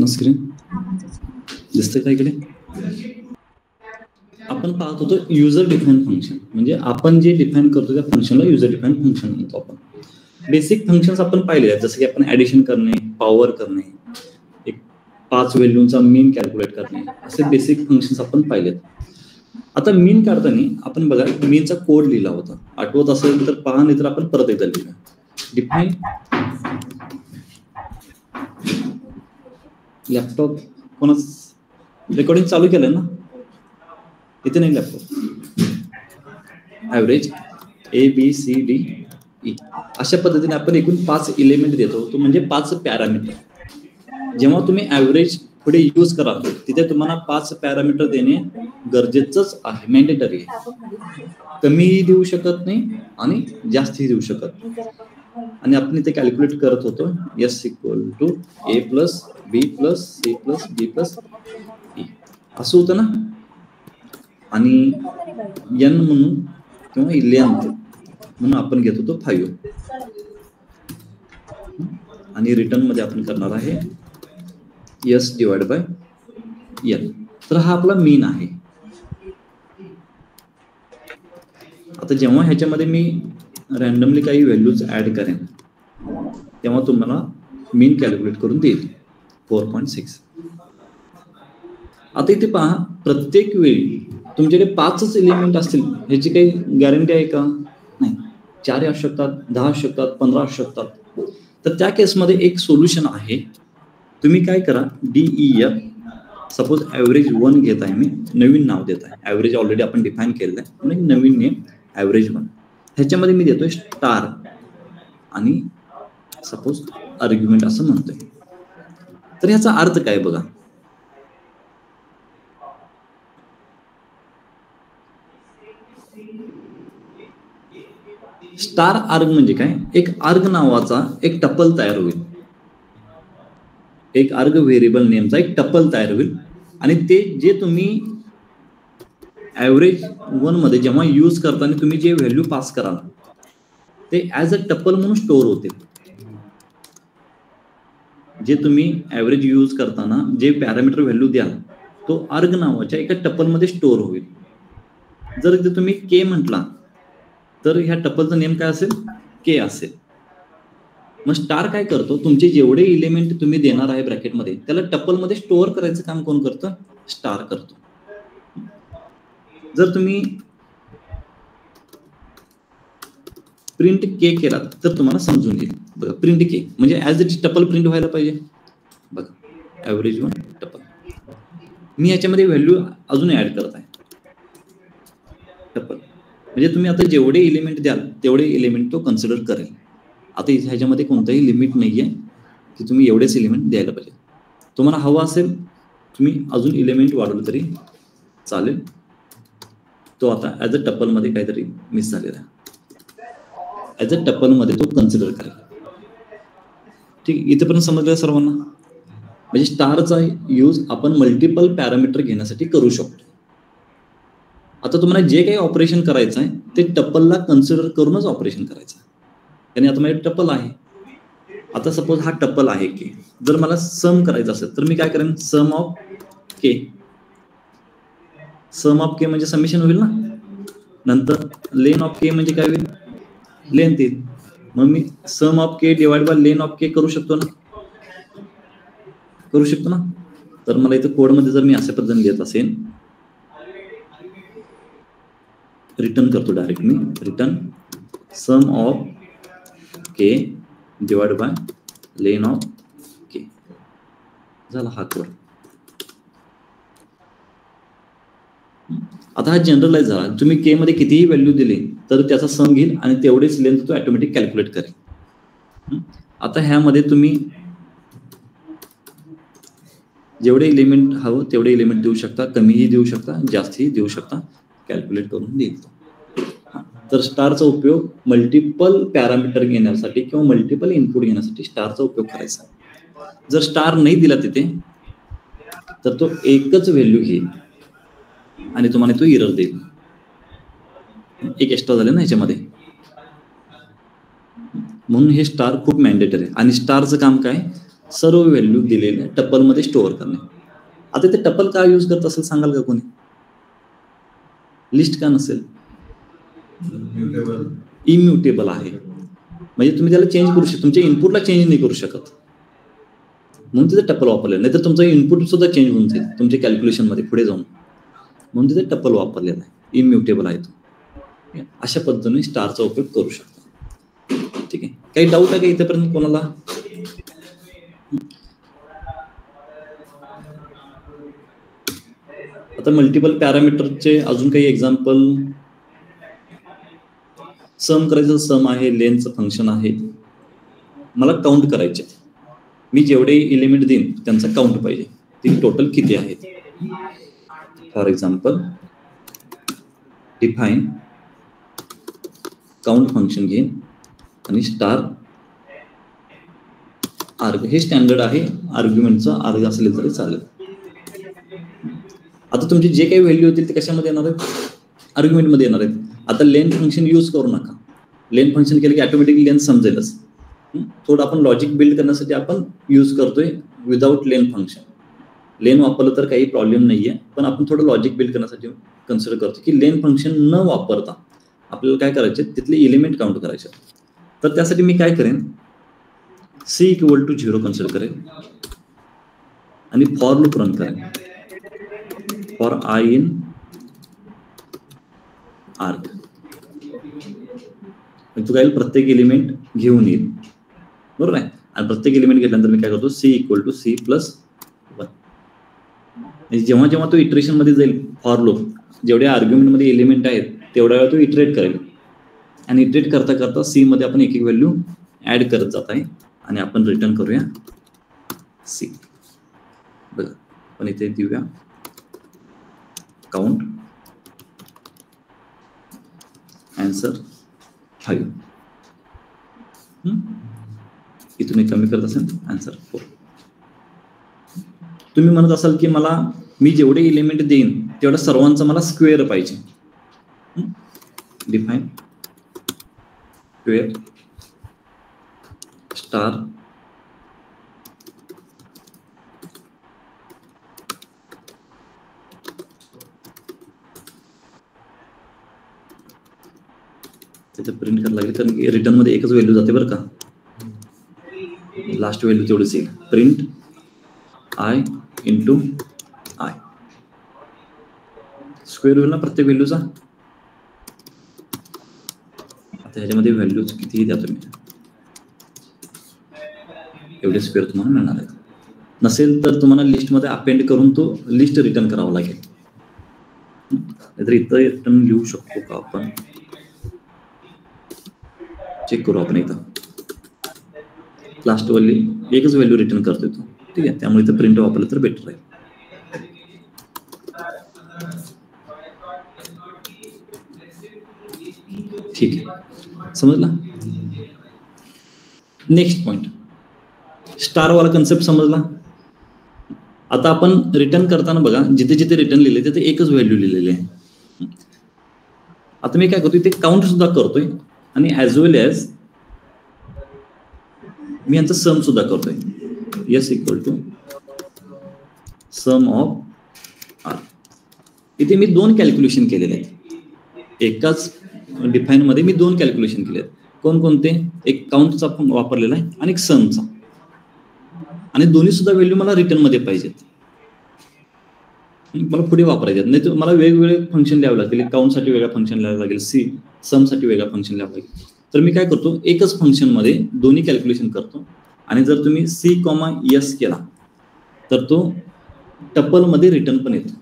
Screen दिसतंय का इकडे? आपण पाहत होतो युजर डिफाईन फंक्शन, म्हणजे आपण जे डिफाईन करतो त्या फंक्शनला युजर डिफाईन फंक्शन म्हणतो आपण. बेसिक फंक्शन्स आपण पाहिले आहेत, जसं की आपण ऍडिशन करणे, पॉवर करणे, एक 5 व्हॅल्यूचा मीन कॅल्क्युलेट करणे, असे बेसिक फंक्शन्स आपण पाहिलेत. आता मीन काढताना आपण बघा मीनचा कोड लिहिला होता, आठवत असेल तर पहा, नाही तर आपण परत एकदा लिहूया. डिफाईन लॅपटॉप कोणाच रेकॉर्डिंग चालू केलं ना? इथे नाही लॅपटॉप. ॲव्हरेज ABCDE अशा पद्धतीने आपण एकूण 5 एलिमेंट देतो, तो म्हणजे 5 पॅरामीटर. जेव्हा तुम्ही ॲव्हरेज पुढे यूज कराल तिथे तुम्हाला 5 पॅरामीटर देणे गरजेचंच आहे, मॅन्डेटरी आहे. कमीही देऊ शकत नाही आणि जास्तही देऊ शकत नाही. आणि आपण इथे कॅल्क्युलेट करत होतो S = A + B + C + D + E असं होतं ना. आणि N म्हणून किंवा लेंथ म्हणून आपण घेत होतो 5. आणि रिटर्न मध्ये आपण करणार आहे S/N. तर हा आपला मीन आहे. आता जेव्हा ह्याच्यामध्ये मी रॅन्डमली काही व्हॅल्यूज ऍड करेन तेव्हा तुम्हाला मीन कॅल्क्युलेट करून देईल 4.6. आता इथे पहा, प्रत्येक वेळी तुमच्याकडे 5च एलिमेंट असतील ह्याची काही गॅरंटी आहे का? नाही. 4 असू शकतात, 10 असू शकतात, 15 असू शकतात. तर त्या केसमध्ये एक सोल्युशन आहे. तुम्ही काय करा, DEF सपोज ॲव्हरेज 1 घेत आहे, मी नवीन नाव देत आहे. ॲव्हरेज ऑलरेडी आपण डिफाईन केलेलं आहे म्हणून नवीन नेम ॲव्हरेज 1. ह्याच्यामध्ये मी देतोय स्टार आणि सपोज आर्ग्युमेंट असं म्हणतोय. तर ह्याचा अर्थ काय बघा. स्टार आर्ग म्हणजे काय? एक आर्ग नावाचा एक टपल तयार होईल. एक आर्ग व्हेरिएबल नेमचा एक टपल तयार होईल आणि ते जे तुम्ही ॲव्हरेज 1 मध्ये जेव्हा यूज करताना तुम्ही जे व्हॅल्यू पास कराल ते ॲज अ टपल म्हणून स्टोअर होते. जे तुम्ही ॲव्हरेज यूज करताना जे पॅरामीटर व्हॅल्यू द्याल तो आर्ग नावाच्या एका टपलमध्ये स्टोअर होईल. जर इथे तुम्ही के म्हटला तर ह्या टपलचं नेम काय असेल? के असेल. मग स्टार काय करतो, तुमचे जेवढे एलिमेंट तुम्ही देणार आहे ब्रॅकेटमध्ये त्याला टपलमध्ये स्टोअर करायचं काम कोण करतं? स्टार करतो. जर तुम्ही प्रिंट के केला तर तुम्हाला समजून येईल. बघा, प्रिंट के म्हणजे ॲज इट टपल प्रिंट व्हायला पाहिजे. बघा, ॲव्हरेज 1 टपल. मी याच्यामध्ये व्हॅल्यू अजून ऍड करत आहे टपल. म्हणजे तुम्ही आता जेवढे एलिमेंट द्याल तेवढे एलिमेंट तो कन्सिडर करेल. आता ह्याच्यामध्ये कोणतंही लिमिट नाहीये की तुम्ही एवढेच एलिमेंट द्यायला पाहिजे. तुम्हाला हवं असेल तुम्ही अजून एलिमेंट वाढवलं तरी चालेल. तो आता ॲज अ टपलमध्ये काहीतरी मिस झालेला आहे. ॲज अ टपलमध्ये तो कन्सिडर करेल. ठीक, इथेपर्यंत समजलं सर्वांना? म्हणजे स्टारचा यूज आपण मल्टिपल पॅरामीटर घेण्यासाठी करू शकतो. आता तुम्हाला जे काही ऑपरेशन करायचं आहे ते टपलला कन्सिडर करूनच ऑपरेशन करायचं आहे. आणि आता माझे टपल आहे. आता सपोज हा टपल आहे के. जर मला सम करायचं असेल तर मी काय करेन? सम ऑफ के. सम ऑफ के म्हणजे समेशन होईल ना. नंतर लेन ऑफ के म्हणजे काय होईल? लेंथ येईल. मग मी sum of k divide by len of k करू शकतो ना? करू शकतो ना. तर मला इथं कोडमध्ये जर मी अशा पद्धतीने लिहित असेल, रिटर्न करतो डायरेक्ट मी. Return sum of k divide by len of k. झाला हा कोड. आता हा जनरलाइज झाला. तुम्ही के मध्ये कितीही व्हॅल्यू दिली तर त्याचा सम घेईल आणि तेवढेच लेंथ तो ऑटोमॅटिक कॅल्क्युलेट करेल. आता ह्यामध्ये तुम्ही जेवढे एलिमेंट हवं तेवढे एलिमेंट देऊ शकता, कमीही देऊ शकता, जास्तही देऊ शकता, कॅल्क्युलेट करून देईल. तर स्टारचा उपयोग मल्टिपल पॅरामीटर घेण्यासाठी किंवा मल्टिपल इनपुट घेण्यासाठी स्टारचा उपयोग करायचा. जर स्टार नाही दिला तिथे तर तो एकच व्हॅल्यू घेईल आणि तुम्हाला तो एरर देईल. एक एक्स्ट्रा झाले ना ह्याच्यामध्ये. म्हणून हे स्टार खूप मॅन्डेटरी आहे. आणि स्टारचं काम काय, सर्व व्हॅल्यू दिलेल्या टपलमध्ये स्टोअर करणे. आता ते टपल का यूज करत असेल सांगाल का कोणी? लिस्ट का नसेल? इम्युटेबल आहे, म्हणजे तुम्ही त्याला चेंज करू शकता, तुमच्या इनपुटला चेंज नाही करू शकत, म्हणून तिथे टपल वापरलेलं. नाही तर तुमचं इनपुट सुद्धा चेंज होऊन जाईल तुमच्या कॅल्क्युलेशनमध्ये पुढे जाऊन, म्हणून तिथे टपल वापरलेला आहे, इम्युटेबल आहे तो. अशा पद्धतीने स्टारचा उपयोग करू शकतो. ठीक आहे, काही डाऊट आहे का इथेपर्यंत कोणाला? आता मल्टिपल पॅरामीटरचे अजून काही एक्झाम्पल. सम करायचं, सम आहे, लेनचं फंक्शन आहे, मला काउंट करायचे, मी जेवढे एलिमेंट देईन त्यांचा काउंट पाहिजे, ती टोटल किती आहेत. For example define count function घेईन आणि स्टार आर्ग, हे स्टँडर्ड आहे, आर्ग्युमेंटचं आर्ग असले तरी चालेल. आता तुमचे जे काही व्हॅल्यू होतील ते कशामध्ये येणार आहेत, आर्ग्युमेंटमध्ये येणार आहेत. आता लेन फंक्शन यूज करू नका, लेन फंक्शन केलं की ऑटोमॅटिकली लेन समजेलच. थोडं आपण लॉजिक बिल्ड करण्यासाठी आपण यूज करतोय विदाउट लेन फंक्शन. लेन वापरलं तर काही प्रॉब्लेम नाहीये, पण आपण थोडं लॉजिक बिल्ड करण्यासाठी कन्सिडर करतो की लेन फंक्शन न वापरता आपल्याला काय करायचे, तिथले एलिमेंट काउंट करायचे. तर त्यासाठी मी काय करेन, C इक्वल टू 0 कन्सिडर करेन आणि फॉर लूप रन करेन फॉर I इन आर्ग. तू काय, प्रत्येक एलिमेंट घेऊन येईल, बरोबर आहे. आणि प्रत्येक एलिमेंट घेतल्यानंतर मी काय करतो, C equal to C plus 1. जेव्हा जेव्हा तो इटरेशन मध्ये जाईल फॉर लूप, जेवढ्या आर्ग्युमेंटमध्ये एलिमेंट आहेत तेवढ्या वेळा तो इटरेट करेल, आणि इटरेट करता करता C मध्ये आपण एक एक व्हॅल्यू ऍड करत जात आहे, आणि आपण रिटर्न करूया C. बघा आपण इथे देऊया काउंट आन्सर 5. इथून कमी करत असेल आन्सर 4. तुम्ही म्हणत असाल की मला, मी जेवढे एलिमेंट देईन तेवढ्या सर्वांचा मला स्क्वेअर पाहिजे. डिफाईन स्क्वेअर स्टार तिथे प्रिंट करायला लागेल, कारण की रिटर्न मध्ये एकच व्हॅल्यू जाते बरं का, लास्ट व्हॅल्यू तेवढीच येईल. Print I into I, square होईल ना प्रत्येक व्हॅल्यूचा. आता ह्याच्यामध्ये व्हॅल्यूज कितीही द्या तुम्ही, एवढे स्क्वेअर तुम्हाला मिळणार आहेत. नसेल तर तुम्हाला लिस्टमध्ये अपेंड करून तो लिस्ट रिटर्न करावा लागेल. नाहीतर इथं रिटर्न लिहू शकतो का आपण, चेक करू आपण. इथं लास्ट व्हॅल्यू एकच व्हॅल्यू रिटर्न करतोय तो, ठीक आहे, त्यामुळे इथं प्रिंट वापरलं तर बेटर आहे. ठीक आहे, समजला. नेक्स्ट पॉइंट, स्टार वाला कन्सेप्ट समजला. आता आपण रिटर्न करताना बघा, जिथे जिथे रिटर्न लिहिले तिथे एकच व्हॅल्यू लिहिलेली आहे. आता मी काय करतोय, ते काउंट सुद्धा करतोय, आणि ऍज वेल एज मी यांचा सम सुद्धा करतोय. S equal to sum of R. इथे मी 2 कॅल्क्युलेशन केलेले आहेत, एकाच डिफाईन मध्ये मी 2 कॅल्क्युलेशन केले आहेत. कोणकोणते, एक काउंटचा वापरलेला आहे आणि एक समचा, आणि दोन्ही सुद्धा व्हॅल्यू मला रिटर्न मध्ये पाहिजेत, मला पुढे वापरायचे. नाही तर मला वेगवेगळे फंक्शन लिहावे लागतील, काउंटसाठी वेगळा फंक्शन लिहावं लागेल, समसाठी वेगळा फंक्शन लिहावं लागेल. तर मी काय करतो, एकच फंक्शन मध्ये दोन्ही कॅल्क्युलेशन करतो, आणि जर तुम्ही C, S केला तर तो टपल मध्ये रिटर्न पण येतो.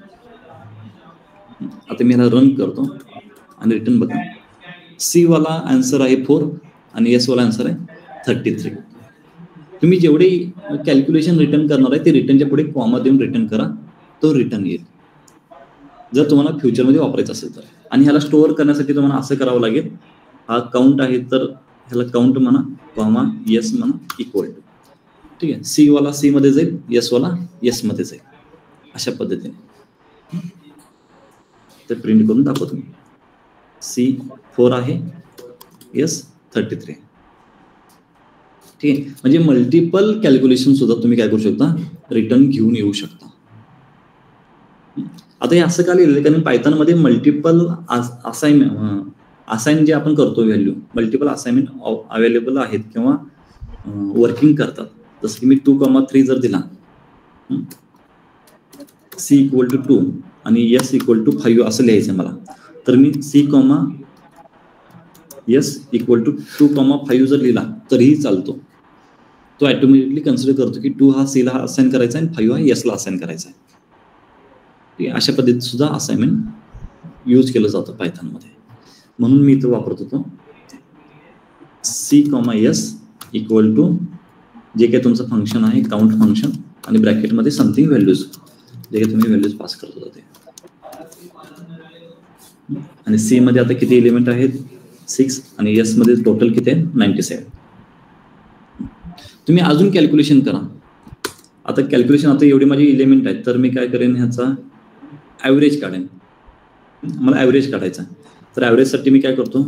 आता मी ह्याला रन करतो आणि रिटर्न बघा, C वाला आन्सर आहे 4 आणि S वाला आन्सर आहे 33. तुम्ही जेवढे कॅल्क्युलेशन रिटर्न करणार आहे ते रिटर्नच्या पुढे कॉमा देऊन रिटर्न करा, तो रिटर्न येईल, जर तुम्हाला फ्युचरमध्ये वापरायचं असेल तर. आणि ह्याला स्टोअर करण्यासाठी तुम्हाला असं करावं लागेल, हा काउंट आहे तर ह्याला काउंट म्हणा, कॉमा S म्हणा, इक्वल टू, ठीक आहे. C वाला C मध्ये जाईल, S वाला S मध्ये जाईल, अशा पद्धतीने ते प्रिंट करून दाखवतो मी. C 4 आहे, S 33. ठीक आहे. म्हणजे मल्टिपल कॅल्क्युलेशन सुद्धा तुम्ही काय करू शकता, रिटर्न घेऊन येऊ शकता. आता हे असं का लिहिलेलं, कारण पायथॉनमध्ये मल्टिपल असाइन जे आपण करतो व्हॅल्यू, मल्टिपल असाइनमेंट अवेलेबल आहेत किंवा वर्किंग करतात. जसं की मी 2,3 जर दिला, C = 2 आणि S = 5 असं लिहायचं मला, तर मी C, S = 2,5 जर लिहिला तरीही चालतो. तो ऑटोमॅटिकली कन्सिडर करतो की 2 हा C ला असाइन करायचा आहे आणि 5 हा S ला असाइन करायचा आहे. अशा पद्धतीत सुद्धा असाइनमेंट यूज केलं जातं पायथॉनमध्ये. म्हणून मी इथं वापरत होतो C, S = जे काही तुमचं फंक्शन आहे, काउंट फंक्शन, आणि ब्रॅकेटमध्ये समथिंग व्हॅल्यूज, जे काही तुम्ही व्हॅल्यूज पास करत होता ते. आणि C मध्ये आता किती एलिमेंट आहेत, 6, आणि S मध्ये टोटल किती आहे, 97. तुम्ही अजून कॅल्क्युलेशन करा. आता कॅल्क्युलेशन, आता एवढी माझी एलिमेंट आहेत, तर मी काय करेन, ह्याचा ॲव्हरेज काढेन. मला ॲव्हरेज काढायचा, तर ॲव्हरेजसाठी मी काय करतो,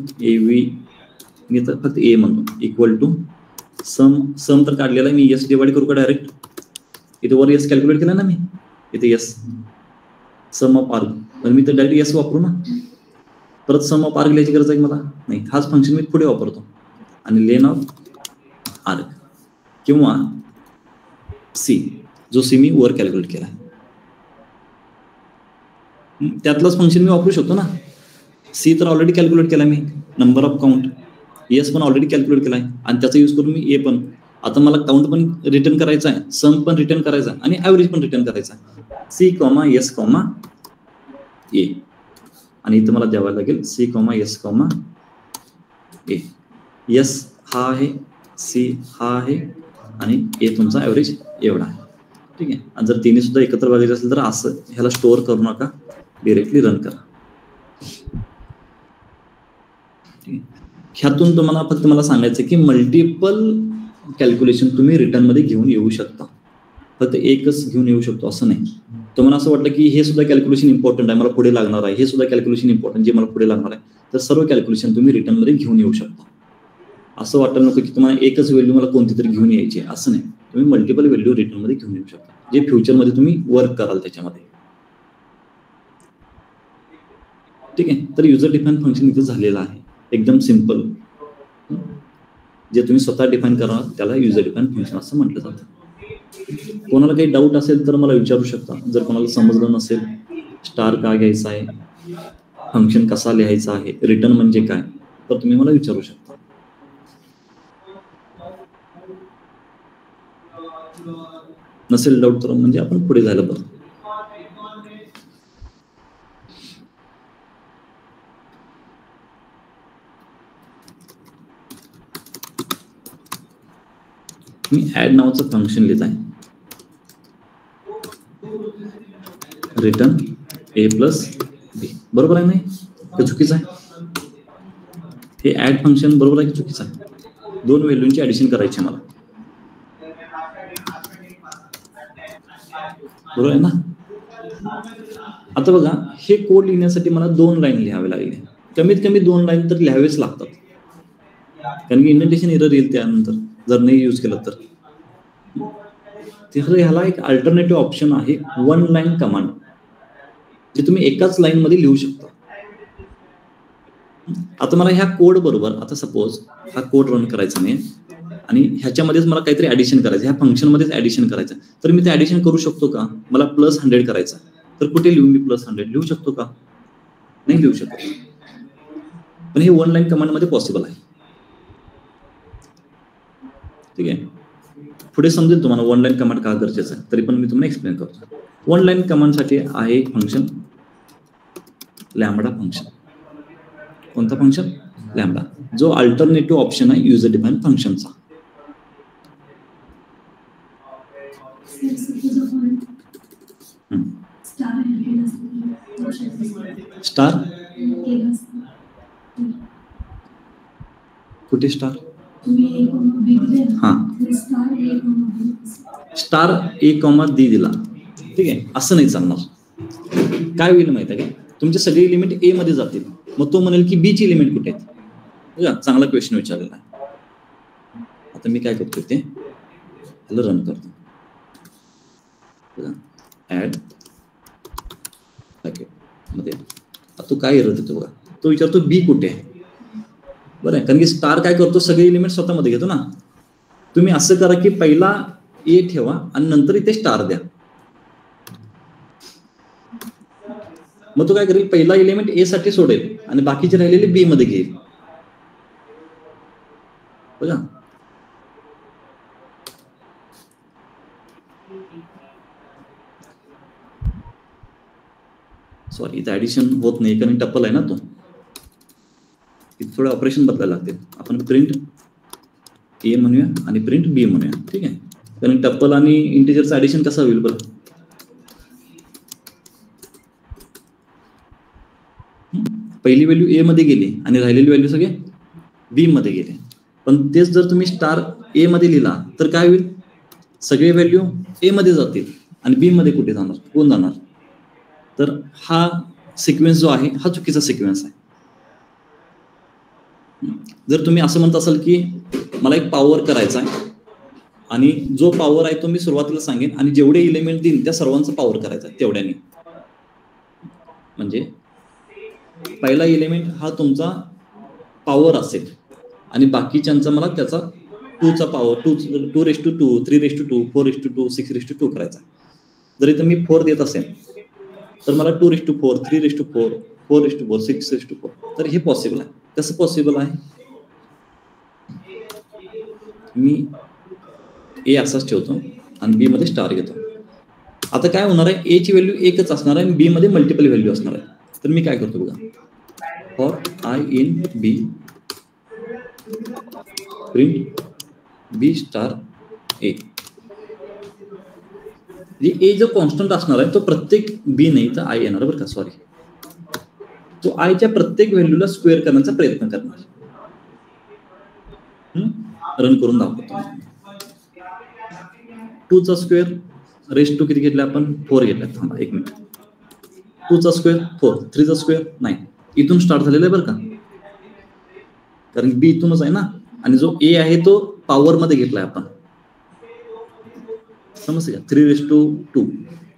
मी तर फक्त A म्हणतो, = सम तर काढलेला आहे मी, S डिवाइड करू का डायरेक्ट, इथे वर S कॅल्क्युलेट केला ना मी, इथे S सम ऑफ आर्ग, तर मी तर डायरेक्ट S वापरू ना. परत सम ऑफ आर्ग लिहायची गरज आहे मला नाही, हाच फंक्शन मी पुढे वापरतो. आणि लेन ऑफ आर्ग किंवा C, जो C मी वर कॅल्क्युलेट केला आहे, त्यातलंच फंक्शन मी वापरू शकतो ना. C तर ऑलरेडी कॅल्क्युलेट केला मी, नंबर ऑफ काउंट. S पण ऑलरेडी कॅल्क्युलेट केला आहे, आणि त्याचा यूज करून मी A पण, आता मला काउंट पण रिटर्न करायचा आहे, सम पण रिटर्न करायचा आहे, आणि ॲव्हरेज पण रिटर्न करायचा आहे. C, S, A, आणि इथं मला द्यावं लागेल C, S, A. S हा आहे, C हा आहे, आणि A तुमचा ॲव्हरेज एवढा आहे. ठीक आहे. आणि जर तिन्ही सुद्धा एकत्र बघायचं असेल तर असं ह्याला स्टोअर करू नका, डिरेक्टली रन करा. ह्यातून तुम्हाला फक्त मला सांगायचं की मल्टिपल कॅल्क्युलेशन तुम्ही रिटर्नमध्ये घेऊन येऊ शकता, फक्त एकच घेऊन येऊ शकतो असं नाही. तुम्हाला असं वाटलं की हे सुद्धा कॅल्क्युलेशन इम्पॉर्टंट आहे, मला पुढे लागणार आहे, हे सुद्धा कॅल्क्युलेशन इम्पॉर्टंट जे मला पुढे लागणार आहे, तर सर्व कॅल्क्युलेशन तुम्ही रिटर्नमध्ये घेऊन येऊ शकता. असं वाटायला नको की तुम्हाला एकच व्हॅल्यू मला कोणती तरी घेऊन यायची, असं नाही. तुम्ही मल्टिपल व्हॅल्यू रिटर्नमध्ये घेऊन येऊ शकता, जे फ्युचरमध्ये तुम्ही वर्क कराल त्याच्यामध्ये. ठीक आहे. तर युजर डिफाईन फंक्शन इथे झालेलं आहे, एकदम सिम्पल. जे तुम्ही स्वतः डिफाईन करणार त्याला युजर डिफाईन फंक्शन असं म्हटलं जातं. कोणाला काही डाऊट असेल तर मला विचारू शकता. जर कोणाला समजलं नसेल, स्टार का घ्यायचा आहे, फंक्शन कसा लिहायचा आहे, रिटर्न म्हणजे काय, तर तुम्ही मला विचारू शकता. नसेल डाऊट तर म्हणजे आपण पुढे जायला बरं. मी ऍड नावाचं फंक्शन लिहित आहे, रिटर्न A + B. बरोबर आहे नाही, हे चुकीचं आहे. हे ऍड फंक्शन बरोबर आहे की चुकीचं आहे? 2 व्हॅल्यूंची ऍडिशन करायची मला, बरोबर आहे ना. आता बघा, हे कोड लिहिण्यासाठी मला 2 लाईन लिहावे लागले, कमीत कमी 2 लाईन तर लिहावेच लागतात, कारण की इंडेंटेशन एरर येईल त्यानंतर जर नाही यूज केलं तर. ह्याला एक अल्टरनेटिव्ह ऑप्शन आहे, 1 लाईन कमांड, जे तुम्ही एकाच लाईन मध्ये लिहू शकता. आता मला ह्या कोड बरोबर, आता सपोज हा कोड रन करायचा नाही आणि ह्याच्यामध्येच मला काहीतरी ऍडिशन करायचं, ह्या फंक्शन मध्येच ऍडिशन करायचं, तर मी ते ऍडिशन करू शकतो का? मला +100 करायचं, तर कुठे लिहू मी +100? लिहू शकतो का? नाही लिहू शकतो. पण हे 1 लाईन कमांड मध्ये पॉसिबल आहे. ठीक आहे. पुढे समजेल तुम्हाला 1 लाईन कमांड का गरजेचं आहे, तरी पण मी तुम्हाला एक्सप्लेन करतो. 1 लाईन कमांड साठी आहे फंक्शन लॅम्बडा फंक्शन. कोणता फंक्शन? लॅम्बडा, जो अल्टरनेटिव्ह ऑप्शन आहे युजर डिफाईन फंक्शनचा. स्टार कुठे स्टार? हा, स्टार A, D दिला. ठीक आहे. असं नाही चालणार. काय होईल माहिती आहे का, तुमचे सगळे एलिमेंट A मध्ये जातील, मग तो म्हणेल की B ची एलिमेंट कुठे आहेत. चांगला क्वेश्चन विचारलेला आहे. आता मी काय करतो ते ह्याला रन करतो. ऍड मध्ये तो काय एरर देतो बघा. तो विचारतो बी कुठे आहे. बरं आहे, कारण की स्टार काय करतो सगळे एलिमेंट स्वतःमध्ये घेतो ना. तुम्ही असं करा की पहिला ए ठेवा आणि नंतर इथे स्टार द्या. मग तो काय करेल, पहिला एलिमेंट ए साठी सोडेल आणि बाकीचे राहिलेले बी मध्ये घेईल. बघा सॉरी इथे ऍडिशन होत नाही कारण टपल आहे ना तो. इथे थोडं ऑपरेशन बदलायला लागते. आपण प्रिंट ए म्हणूया आणि प्रिंट बी म्हणूया. ठीक आहे, कारण टपल आणि इंटिजरचं ऍडिशन कसं होईल बरं. पहिली व्हॅल्यू ए मध्ये गेली आणि राहिलेली व्हॅल्यू सगळे बी मध्ये गेले. पण तेच जर तुम्ही स्टार ए मध्ये लिहिला तर काय होईल, सगळे व्हॅल्यू ए मध्ये जातील आणि बी मध्ये कुठे जाणार, कोण जाणार. तर हा सिक्वेन्स जो आहे हा चुकीचा सिक्वेन्स आहे. जर तुम्ही असं म्हणत असाल की मला एक पॉवर करायचा आहे आणि जो पॉवर आहे तो मी सुरुवातीला सांगेन आणि जेवढे एलिमेंट देईन त्या सर्वांचा पॉवर करायचा आहे तेवढ्याने. म्हणजे पहिला एलिमेंट हा तुमचा पॉवर असेल आणि बाकीच्यांचा मला त्याचा 2चा पॉवर 2:2, 3:2, 4:2, 6:2 करायचा. जर इथं मी 4 देत असेल तर मला 2:4, 3:4, 4:4, 6:4. तर हे पॉसिबल आहे. कसं पॉसिबल आहे, मी ए असाच ठेवतो आणि बी मध्ये स्टार घेतो. आता काय होणार आहे, ए ची व्हॅल्यू एकच असणार आहे आणि बी मध्ये मल्टिपल व्हॅल्यू असणार आहे. तर मी काय करतो बघा, for i in b print b star a. A जो कॉन्स्टंट असणार आहे तो प्रत्येक बी नाही तर आय येणार बरं का. सॉरी, तो आयच्या प्रत्येक व्हॅल्यूला स्क्वेअर करण्याचा प्रयत्न करणार. रन करून दाखवतो. 2चा स्क्वेअर रेस टू किती घेतला आपण, 4 घेतला. थांबा एक मिनिट. 2चा स्क्वेअर 4, 3चा स्क्वेअर 9. इथून स्टार्ट झालेलं आहे बरं का, कारण बी इथूनच आहे ना आणि जो ए आहे तो पॉवर मध्ये घेतलाय आपण. समजते का, 3:2.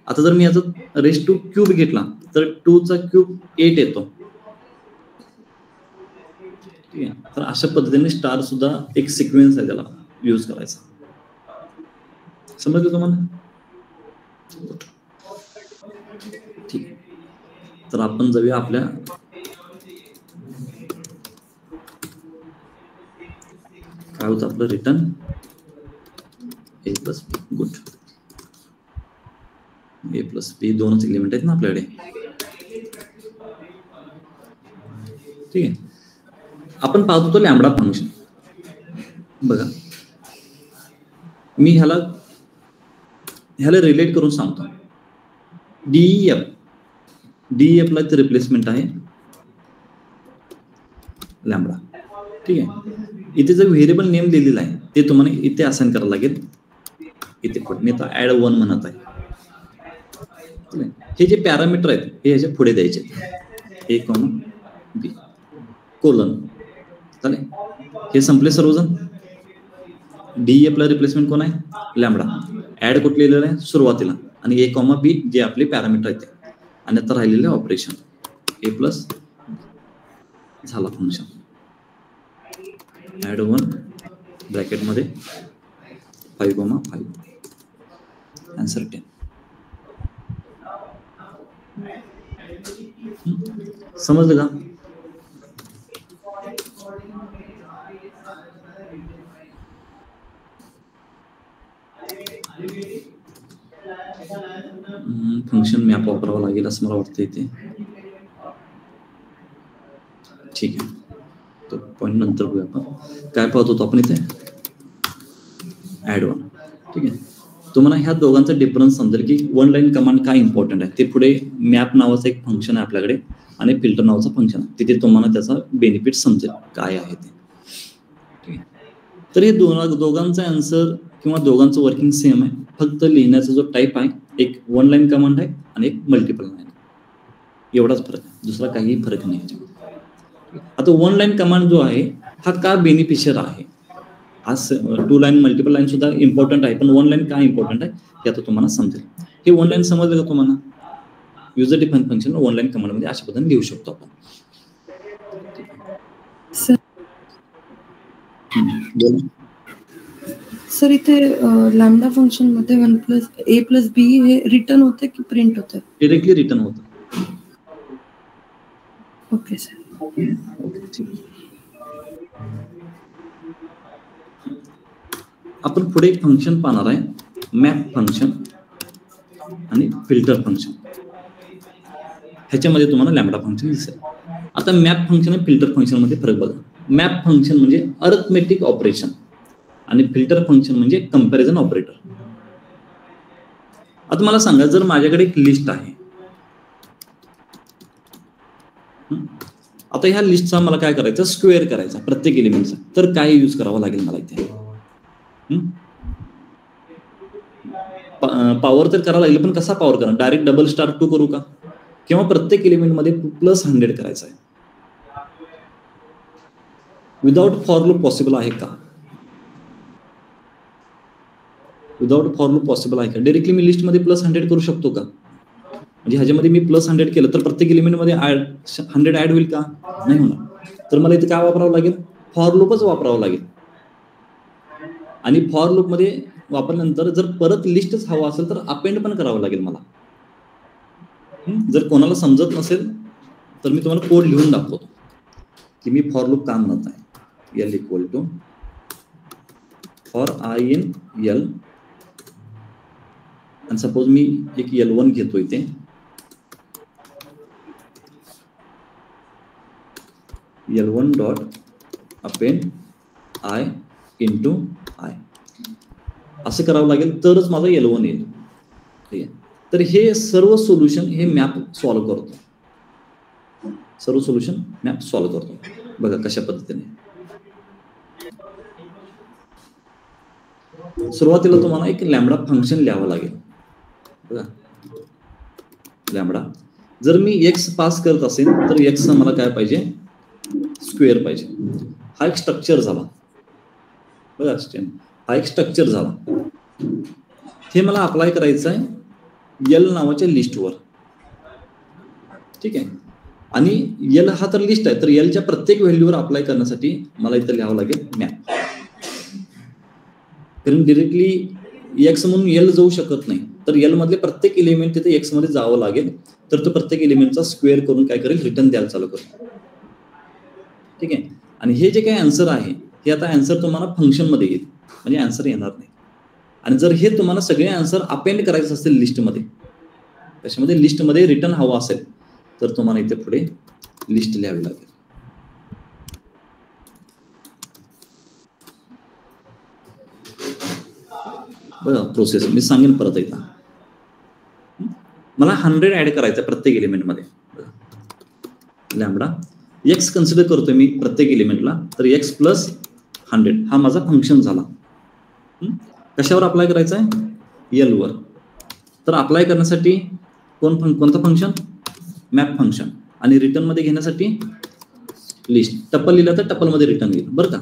आता जर मी याचा रेस टू क्यूब घेतला तर 2चा क्यूब 8 येतो. ठीक आहे, तर अशा पद्धतीने स्टार सुद्धा एक सिक्वेन्स आहे, त्याला यूज करायचा. समजलं तुम्हाला. ठीक आहे, तर आपण जाऊया आपल्या काय होतं आपलं रिटर्न ए प्लस बी. गुड. ए प्लस बी दोनच एलिमेंट आहेत ना आपल्याकडे. ठीक आहे, आपण पाहतो तो लॅम्बडा फंक्शन. बघा मी ह्याला रिलेट करून सांगतो. डीईएफ ला ते रिप्लेसमेंट आहे लॅम्बडा. ठीक आहे, इथे जर व्हेरिएबल नेम दिलेला आहे ते तुम्हाला इथे असाइन करायला लागेल. इथे मी आता ऍड 1 म्हणत आहे. हे जे पॅरामीटर आहेत हे ह्याच्या पुढे द्यायचे, ए कॉमा बी कोलन. चालेल, हे संपले सर्वजण. डीईएफ ला रिप्लेसमेंट कोण आहे, लॅम्बडा. ऍड कुठे लिहिलेलं आहे, सुरुवातीला. आणि ए कॉमा बी जे आपले पॅरामीटर आहेत ते. आणि आता राहिलेले ऑपरेशन ए प्लस झाला फंक्शन. ऍड 1 ब्रॅकेटमध्ये 5,5 आन्सर 10. समजलं का. फंक्शन मॅप वापरावा लागेल असं मला वाटतं इथे. ठीक आहे, तो पॉईंट नंतर बघूया. आपण काय पाहत होतो आपण इथे, ऍड 1. ठीक आहे, तुम्हाला ह्या दोघांचा डिफरन्स समजेल की वन लाईन कमांड काय इम्पॉर्टंट आहे. ते पुढे मॅप नावाचं एक फंक्शन आहे आपल्याकडे आणि फिल्टर नावाचं फंक्शन आहे, तिथे तुम्हाला त्याचा बेनिफिट समजेल काय आहे ते. ठीक आहे, तर हे दोघांचा आन्सर किंवा दोघांचं वर्किंग सेम आहे. फक्त लिहिण्याचा जो टाईप आहे, एक वन लाईन कमांड आहे आणि एक मल्टिपल लाईन. एवढाच फरक आहे, दुसरा काही फरक नाही याच्यामध्ये. आता वन लाईन कमांड जो आहे हा का बेनिफिशियल आहे, आज 2 लाईन मल्टिपल लाईन सुद्धा इम्पॉर्टंट आहे, पण 1 लाईन काय इम्पॉर्टंट आहे हे आता तुम्हाला समजेल. हे 1 लाईन समजलं का तुम्हाला? युजर डिफाईन फंक्शन 1 लाईन कमांडमध्ये अशा पद्धतीने लिहू शकतो आपण. सर इथे लॅम्बडा फंक्शन मध्ये 1 + a + b हे रिटर्न होते की प्रिंट होते? डायरेक्टली रिटर्न होतं. Okay sir. आपण पुढे एक फंक्शन पाहणार आहे, मॅप फंक्शन आणि फिल्टर फंक्शन. ह्याच्यामध्ये तुम्हाला लॅम्बडा फंक्शन दिसेल. आता मॅप फंक्शन आणि फिल्टर फंक्शन मध्ये फरक बघा. मॅप फंक्शन म्हणजे अरिथमेटिक ऑपरेशन आणि फिल्टर फंक्शन म्हणजे कंपॅरिझन ऑपरेटर. आता मला सांगा, जर माझ्याकडे एक लिस्ट आहे, आता ह्या लिस्टचा मला काय करायचं, स्क्वेअर करायचा प्रत्येक एलिमेंटचा, तर काय यूज करावं लागेल मला इथे? पॉवर तर करावं लागेल, पण कसा पॉवर करा? डायरेक्ट $2 करू का, किंवा प्रत्येक एलिमेंट मध्ये +100 करायचं आहे? विदाउट फॉर लूप पॉसिबल आहे का? विदाउट फॉर लूप पॉसिबल आहे का? डायरेक्टली मी लिस्ट मध्ये +100 करू शकतो का? म्हणजे ह्याच्यामध्ये मी +100 केलं तर प्रत्येक एलिमेंट मध्ये 100 ऍड होईल का? नाही होणार. तर मला इथे काय वापरावं लागेल? फॉर लूपच वापरावं लागेल. आणि फॉर लूप मध्ये वापरल्यानंतर जर परत लिस्टच हवा असेल तर अपेंड पण करावं लागेल मला. जर कोणाला समजत नसेल तर मी तुम्हाला कोड लिहून दाखवतो की मी फॉर लूप का म्हणत आहे. L = for I in L, आणि सपोज मी एक L1 घेतो इथे, L1 dot append I into I असं करावं लागेल, तरच माझा L1 येईल. ठीक आहे. तर हे सर्व सोल्युशन हे मॅप सॉल्व्ह करतो. सर्व सोल्युशन मॅप सॉल्व्ह करतो. बघा कशा पद्धतीने. सुरुवातीला तुम्हाला एक लॅम्बडा फंक्शन लिहावं लागेल. बघा, लॅम्बडा जर मी x पास करत असेल तर x मला काय पाहिजे? स्क्वेअर पाहिजे. हा एक स्ट्रक्चर झाला. बघा, हा एक स्ट्रक्चर झाला. हे मला अप्लाय करायचं आहे L नावाच्या लिस्टवर. ठीक आहे. आणि L हा तर लिस्ट आहे, तर Lच्या प्रत्येक व्हॅल्यूवर अप्लाय करण्यासाठी मला इथं लिहावं लागेल मॅप. कारण डिरेक्टली x म्हणून L जाऊ शकत नाही, तर L मधले प्रत्येक एलिमेंट तिथे x मध्ये जावं लागेल, तर तो प्रत्येक एलिमेंटचा स्क्वेअर करून काय करेल? रिटर्न द्यायला चालू करेल. ठीक आहे. आणि हे जे काही आन्सर आहे हे आता आन्सर तुम्हाला फंक्शन मध्ये येईल, म्हणजे आन्सर येणार नाही. आणि जर हे तुम्हाला सगळे आन्सर अपेंड करायचं असेल लिस्टमध्ये, त्याच्यामध्ये लिस्टमध्ये रिटर्न हवा असेल तर तुम्हाला इथे पुढे लिस्ट लिहावी लागेल. बघा प्रोसेस मी सांगेन परत एकदा. मला 100 ऍड करायचं प्रत्येक एलिमेंटमध्ये. लॅम्बडा x कन्सिडर करतोय मी प्रत्येक एलिमेंटला, तर x + 100 हा माझा फंक्शन झाला. कशावर अप्लाय करायचा आहे? L वर. तर अप्लाय करण्यासाठी कोणतं फंक्शन? Map function. आणि रिटर्न मध्ये घेण्यासाठी लिस्ट. टपल लिहिलं तर टपल मध्ये रिटर्न येईल. बरं का?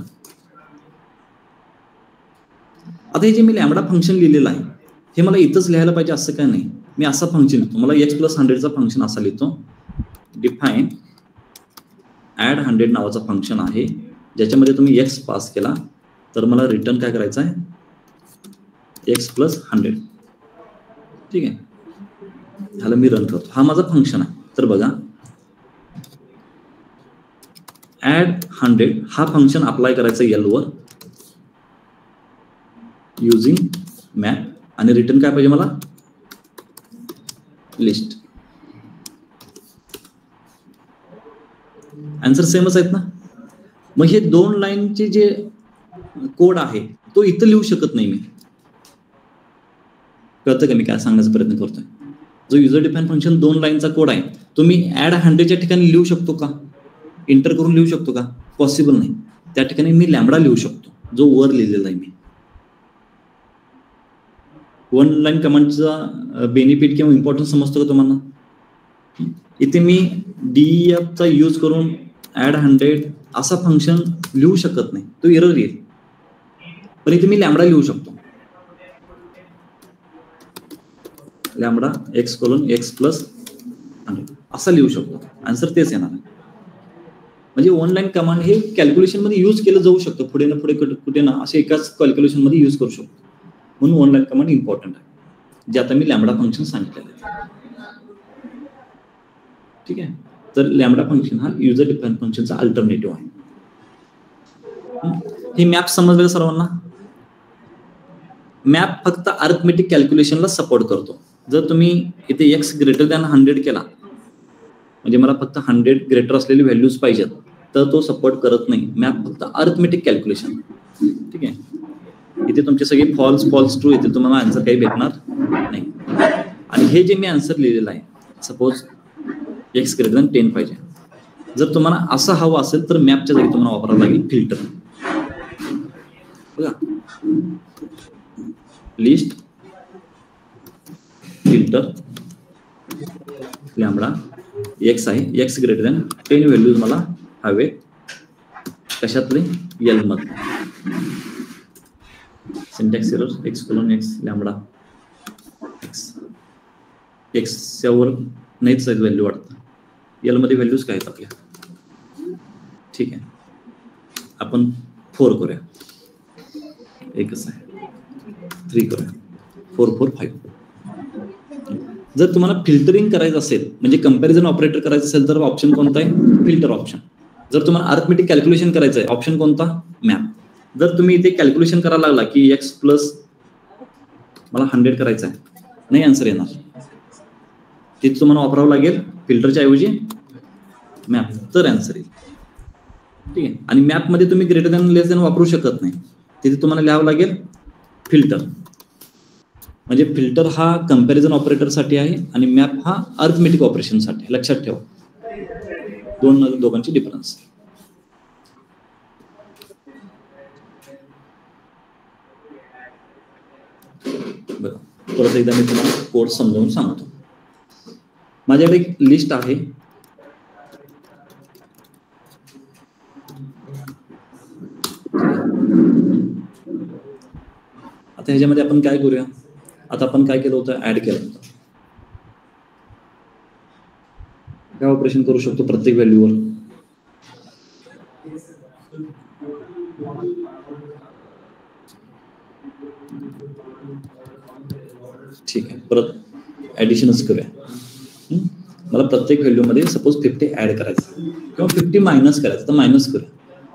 आता हे जे मी लॅम्बडा फंक्शन लिहिलेलं आहे हे मला इथंच लिहायला पाहिजे असं काय नाही. मी असा फंक्शन लिहितो. मला x + 100चा फंक्शन असा लिहितो. डिफाईन ऍड 100 नावाचा फंक्शन आहे, ज्याच्यामध्ये तुम्ही x पास केला तर मला रिटर्न काय करायचं आहे? x + 100. ठीक आहे. ह्याला मी रन करतो. हा माझा फंक्शन आहे. तर बघा, ऍड 100 हा फंक्शन अप्लाय करायचा L वर युजिंग मॅप, आणि रिटर्न काय पाहिजे मला? लिस्ट. आन्सर सेमच आहेत ना? मग हे 2 लाईनचे जे कोड आहे तो इथं लिहू शकत नाही मी. कळतं का मी काय सांगण्याचा प्रयत्न करतोय? जो युजर डिफाईन फंक्शन 2 लाईनचा कोड आहे तो मी ऍड 100च्या ठिकाणी लिहू शकतो का? इंटर करून लिहू शकतो का? पॉसिबल नाही. त्या ठिकाणी मी लॅम्बडा लिहू शकतो, जो वर लिहिलेला आहे मी. 1 लाईन कमांडचा बेनिफिट किंवा इम्पॉर्टन्स समजतो का तुम्हाला? इथे मी DEF चा यूज करून ऍड 100 असा फंक्शन लिहू शकत नाही, तो एरर येईल. पण इथे मी लॅमडा लिहू शकतो, लॅमडा x:x+100 असा लिहू शकतो. आन्सर तेच येणार. म्हणजे ऑनलाईन कमांड हे कॅल्क्युलेशन मध्ये युज केलं जाऊ शकतं, पुढे ना पुढे कुठे ना असे एकाच कॅल्क्युलेशन मध्ये युज करू शकतो. म्हणून ऑनलाईन कमांड इम्पॉर्टंट आहे, जे आता मी लॅमडा फंक्शन सांगितलेलं आहे. ठीक आहे. तर लॅमडा फंक्शन हा युजर डिफाइन फंक्शनचा अल्टरनेटिव्ह आहे. हे मॅप समजलं सर्वांना? मॅप फक्त अरिथमेटिक कॅल्क्युलेशनला सपोर्ट करतो. जर तुम्ही इथे x greater than 100 केला, म्हणजे मला फक्त 100 ग्रेटर असलेली व्हॅल्यूज पाहिजेत, तर तो सपोर्ट करत नाही. मॅप फक्त अरिथमेटिक कॅल्क्युलेशन. ठीक आहे. इथे तुमचे सगळे फॉल्स ट्रू येतील, तुम्हाला आन्सर काही भेटणार नाही. आणि हे जे मी आन्सर लिहिलेलं आहे, सपोज x<10 पाहिजे. जर तुम्हाला असं हवं असेल तर मॅपच्या जागी तुम्हाला वापरावं लागेल फिल्टर. बघा, लिस्ट फिल्टर लॅमडा x आहे, x<10 व्हॅल्यूज मला हवे कशातले? एल मध्ये. Syntax error x:x lambda x वर नाहीच आहेत व्हॅल्यू वाटतं. एल मध्ये व्हॅल्यूज काय आहेत आपल्या? ठीक आहे, आपण 4 करूया. एकच आहे, 3 करूया. 4 4 5. जर तुम्हाला फिल्टरिंग करायचं असेल, म्हणजे कंपॅरिझन ऑपरेटर करायचं असेल, तर ऑप्शन कोणता आहे? Filter option. जर तुम्हाला अरिथमेटिक कॅल्क्युलेशन करायचं आहे, ऑप्शन कोणता? मॅप. जर तुम्ही इथे कॅल्क्युलेशन करायला लागला की x प्लस मला 100 करायचं आहे, नाही आन्सर येणार. तिथे तुम्हाला वापरावं लागेल फिल्टरच्या ऐवजी मॅप, तर आन्सर येईल. ठीक आहे. आणि मॅपमध्ये तुम्ही ग्रेटर दॅन लेस दॅन वापरू शकत नाही, तिथे तुम्हाला लिहावं लागेल फिल्टर. म्हणजे फिल्टर हा कंपॅरिझन ऑपरेटरसाठी आहे आणि मॅप हा अरिथमेटिक ऑपरेशनसाठी. लक्षात ठेवा दोघांची डिफरन्स. बरं, परत एकदा मी तुम्हाला कोड समजावून सांगतो. माझ्याकडे एक लिस्ट आहे. आता ह्याच्यामध्ये आपण काय करूया? आता आपण काय केलं होतं? ऍड केलं होतं. काय ऑपरेशन करू शकतो प्रत्येक व्हॅल्यूवर? ठीक आहे, परत ऍडिशनच करूया. मला प्रत्येक व्हॅल्यू मध्ये सपोज 50 ऍड करायचं किंवा 50 मायनस करायचं, तर मायनस करूया.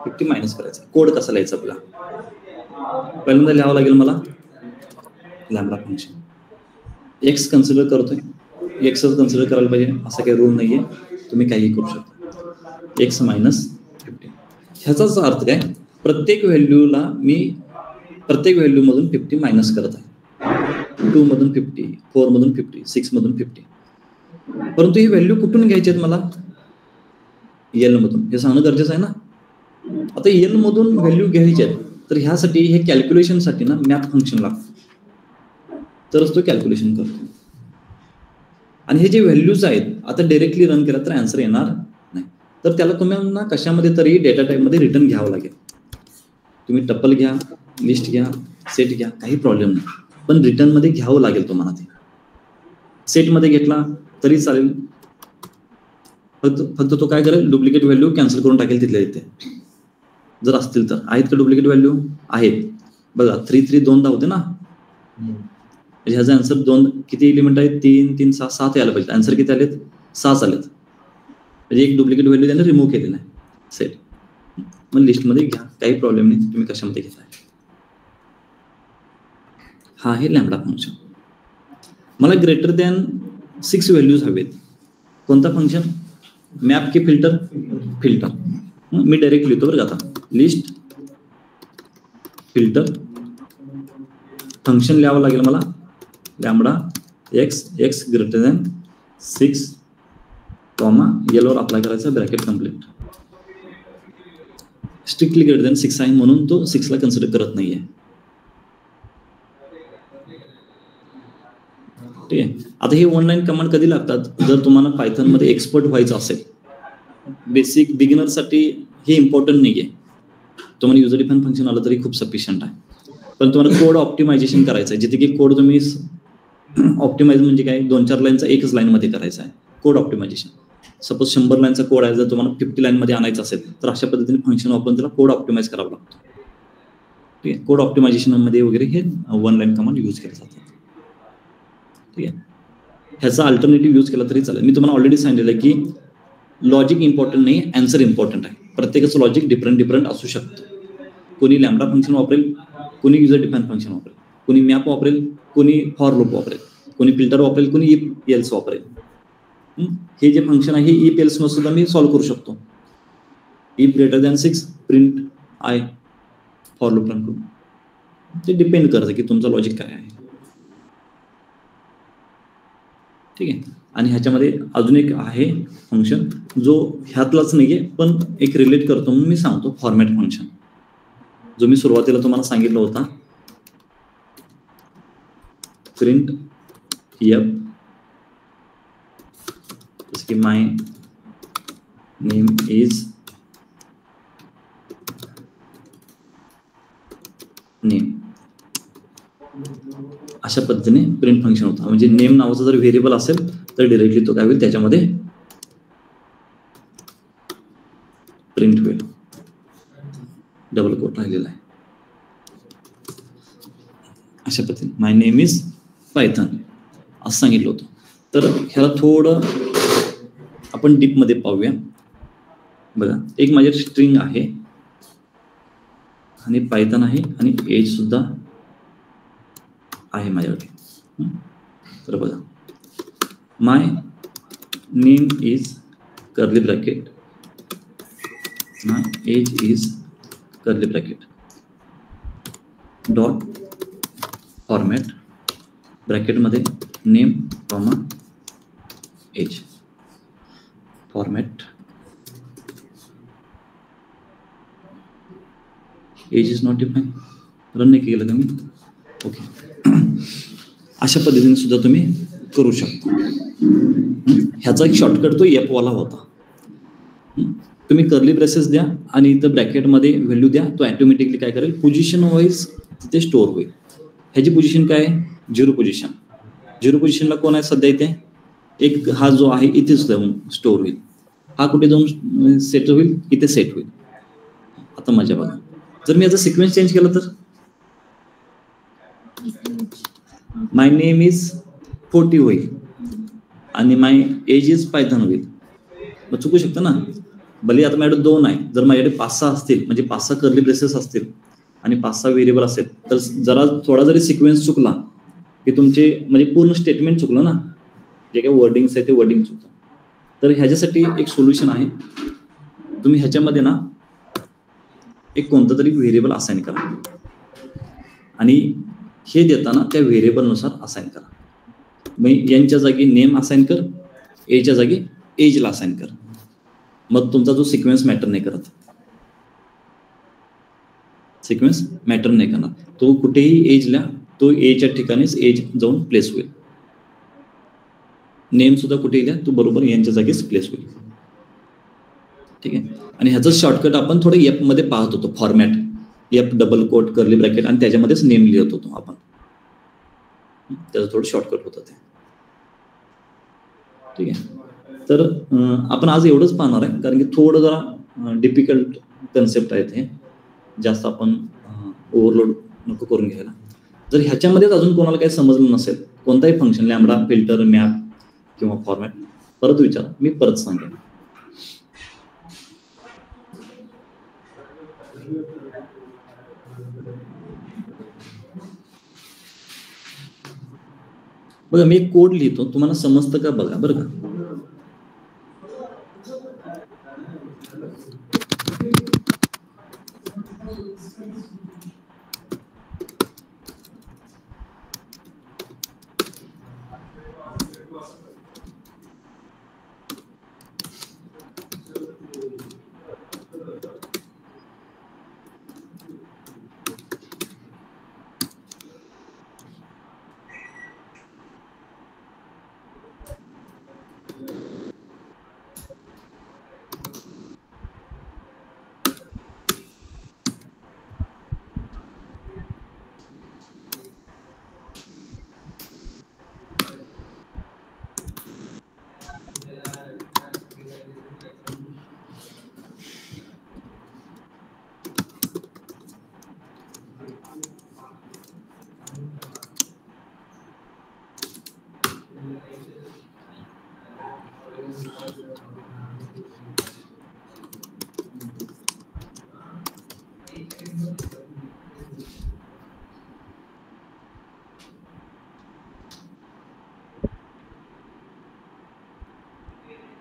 50 मायनस करायचं. कोड कसा लिहायचा आपला? पहिल्यांदा लिहावं लागेल मला लॅमडा फंक्शन. एक्स कन्सिडर करतोय, एक्सच कन्सिडर करायला पाहिजे असा काही रूल नाहीये, तुम्ही काहीही करू शकता. x - 50. ह्याचाच अर्थ काय? प्रत्येक व्हॅल्यूला मी प्रत्येक व्हॅल्यू मधून 50 मायनस करत आहे. 2 मधून 50, 4 मधून 50, 6 मधून 50. परंतु ही व्हॅल्यू कुठून घ्यायची आहेत मला? एल मधून. हे सांगणं गरजेचं आहे ना. आता एल मधून व्हॅल्यू घ्यायची आहेत, तर ह्यासाठी हे कॅल्क्युलेशनसाठी ना मॅप फंक्शन लागतं, तरच तो कॅल्क्युलेशन करतो. आणि हे जे व्हॅल्यूज आहेत, आता डायरेक्टली रन केला तर आन्सर येणार नाही. तर त्याला तुम्हाला कशामध्ये तरी डेटा टाईपमध्ये रिटर्न घ्यावं लागेल. तुम्ही टपल घ्या, लिस्ट घ्या, सेट घ्या, काही प्रॉब्लेम नाही, पण रिटर्नमध्ये घ्यावं लागेल तुम्हाला. ते सेटमध्ये घेतला तरी चालेल, फक्त तो काय करेल? डुप्लिकेट व्हॅल्यू कॅन्सल करून टाकेल तिथल्या तिथे, जर असतील तर. आहेत का डुप्लिकेट व्हॅल्यू? आहेत. बघा 3 3 2 होते ना. ह्याचा आन्सर 2 किती एलिमेंट आहेत? 3 3 6 7 यायला पाहिजे. आन्सर किती आलेत? 6 आलेत. म्हणजे एक डुप्लिकेट व्हॅल्यू त्याने रिमूव्ह केलेला आहे. सेट. मग लिस्टमध्ये घ्या, काही प्रॉब्लेम नाही. तुम्ही कशामध्ये घेताय? हा आहे लॅमडा फंक्शन. मला ग्रेटर दॅन 6 व्हॅल्यूज हवेत. कोणता फंक्शन? मॅप की फिल्टर? फिल्टर. मी डायरेक्ट लिहितो बरं का. आता लिस्ट फिल्टर फंक्शन लिहावं लागेल मला. Lambda x greater than 6 comma येलोवर अप्लाय करायचा, bracket complete. Strictly greater than 6 आहे म्हणून तो 6 ला कन्सिडर करत नाहीये. ठीक आहे. आता हे ऑनलाईन कमांड कधी लागतात? जर तुम्हाला पायथन मध्ये एक्सपर्ट व्हायचं असेल. बेसिक बिगिनर साठी हे इम्पॉर्टंट नाहीये. तुम्हाला युजर डिफाइन फंक्शन आलं तरी खूप सफिशियंट आहे. पण तुम्हाला कोड ऑप्टिमायझेशन करायचं आहे, जिथे की कोड तुम्ही ऑप्टिमाइज म्हणजे काय, 2-4 लाईनचा एकच लाईनमध्ये करायचा आहे कोड ऑप्टिमायझेशन. सपोज 100 लाईनचा कोड आहे, जर तुम्हाला 50 लाईनमध्ये आणायचा असेल तर अशा पद्धतीने फंक्शन वापरून त्याला कोड ऑप्टिमाइज करावा लागतो. ठीक आहे, कोड ऑप्टिमायझेशनमध्ये वगैरे हे 1 लाईन कमांड यूज केले जातात. ठीक आहे, ह्याचा अल्टरनेटिव्ह यूज केला तरी चालेल. मी तुम्हाला ऑलरेडी सांगितलेलं आहे की लॉजिक इम्पॉर्टंट नाही, आन्सर इम्पॉर्टंट आहे. प्रत्येकाचं लॉजिक डिफरंट असू शकतं. कोणी लॅम्बडा फंक्शन वापरेल, कोणी युजर डिफाईन फंक्शन वापरेल, कोणी मॅप वापरेल, कोणी फॉर लूप वापरेल, कोणी फिल्टर वापरेल, कोणी इफ एल्स वापरेल. हे जे फंक्शन आहे हे इफ एल्स मध्ये सुद्धा मी सॉल्व्ह करू शकतो. If greater than 6 print I for loop run करून. ते डिपेंड करतं की तुमचं लॉजिक काय आहे. ठीक आहे, आणि ह्याच्यामध्ये अजून एक आहे फंक्शन जो ह्यातलाच नाहीये पण एक रिलेट करतो म्हणून मी सांगतो, फॉर्मॅट फंक्शन, जो मी सुरुवातीला तुम्हाला सांगितलं होता. प्रिंट एफ जसं की माय नेम इज नेम, अशा पद्धतीने प्रिंट फंक्शन होता. म्हणजे नेम नावाचा जर व्हेरिएबल असेल तर डायरेक्टली तो काय होईल, त्याच्यामध्ये प्रिंट होईल. डबल कोट राहिलेला आहे. अशा पद्धतीने माय नेम इज पायथन असं सांगितलं होतं. तर ह्याला थोडं आपण डीपमध्ये पाहूया. बघा, एक माझ्या स्ट्रिंग आहे आणि पायथन आहे आणि एज सुद्धा आहे माझ्याकडे. तर बघा, my name is curly bracket, my age is curly bracket dot format ब्रॅकेटमध्ये name comma age. Format age is not define. Run नाही केलं का मी? ओके. अशा पद्धतीने सुद्धा तुम्ही करू शकता. ह्याचा एक शॉर्टकट तो एफ वाला होता. तुम्ही कर्ली ब्रेसेस द्या आणि इथं ब्रॅकेटमध्ये व्हॅल्यू द्या, तो ऑटोमॅटिकली काय करेल, पोझिशन वाईज तिथे स्टोअर होईल. ह्याची पोझिशन काय आहे, 0 पोझिशन. 0 पोझिशनला कोण आहे सध्या इथे, एक हा जो आहे इथेच जाऊन स्टोअर होईल. हा कुठे जाऊन सेट होईल, इथे सेट होईल. आता मजा बघा, जर मी याचा सिक्वेन्स चेंज केला तर माय नेम इज 40 होईल आणि माय एज इज पायथन होईल. मग चुकू शकतं ना. भले आता माझ्याकडे 2 आहे, जर माझ्याकडे 5-6 असतील, म्हणजे 5-6 कर्ली ब्रेसेस असतील आणि 5-6 व्हेरिएबल असेल, तर जरा थोडा जरी सिक्वेन्स चुकला की तुमचे म्हणजे पूर्ण स्टेटमेंट चुकलं ना, जे काही वर्डिंग्स आहे ते वर्डिंग चुकतं. तर ह्याच्यासाठी एक सोल्युशन आहे. तुम्ही ह्याच्यामध्ये ना एक कोणतं तरी व्हेरिएबल असाइन करा आणि हे देताना त्या व्हेरिएबलनुसार असाइन करा. मग यांच्या जागी नेम असाइन कर, एच्या जागी एजला असाइन कर. मग तुमचा जो सिक्वेन्स मॅटर नाही करत, सिक्वेन्स मॅटर नाही करणार. तो कुठेही एजला, तो एच्या ठिकाणीच एज जाऊन प्लेस होईल. नेम सुद्धा कुठेही द्या, तो बरोबर यांच्या जागीच प्लेस होईल. ठीक आहे, आणि ह्याचं शॉर्टकट आपण थोडं एफ मध्ये पाहत होतो. Format F double quote curly bracket आणि त्याच्यामध्येच नेम लिहित होतो आपण. त्याचं थोडं शॉर्टकट होतं ते. ठीक आहे, तर आपण आज एवढंच पाहणार आहे, कारण की थोडं जरा डिफिकल्ट कन्सेप्ट आहेत हे. जास्त आपण ओव्हरलोड नको करून घ्यायला. जर ह्याच्यामध्येच अजून कोणाला काही समजलं नसेल, कोणताही फंक्शन लॅम्बडा, फिल्टर, मॅप किंवा फॉर्मॅट, परत विचारा, मी परत सांगेन. बघा, मी एक कोड लिहितो, तुम्हाला समजतं का बघा बरं का.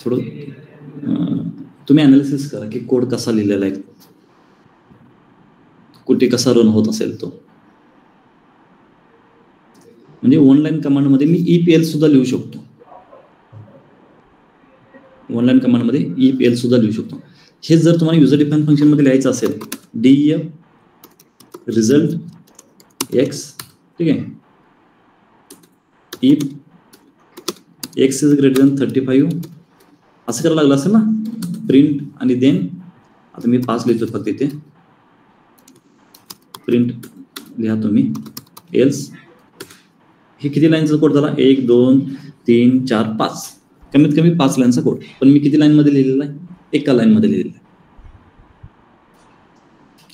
थोडं तुम्ही अनालिसिस करा की कोड कसा लिहिलेला आहे, कुठे कसा रन होत असेल तो. म्हणजे ऑनलाईन कमांडमध्ये मी EPL सुद्धा लिहू शकतो. ऑनलाईन कमांडमध्ये EPL सुद्धा लिहू शकतो. हे जर तुम्हाला युजर डिफाईन फंक्शनमध्ये लिहायचं असेल, def रिझल्ट x, ठीक आहे, if x is greater than 35 असं करायला लागलं असेल ना, प्रिंट आणि देन आता मी 5 लिहितो फक्त इथे, प्रिंट लिहा तुम्ही, एल्स. हे किती लाईनचा कोड झाला? 1 2 3 4 5, कमीत कमी 5 लाईनचा कोड. पण मी किती लाईन मध्ये लिहिलेला आहे? एका लाईन मध्ये लिहिलेला आहे.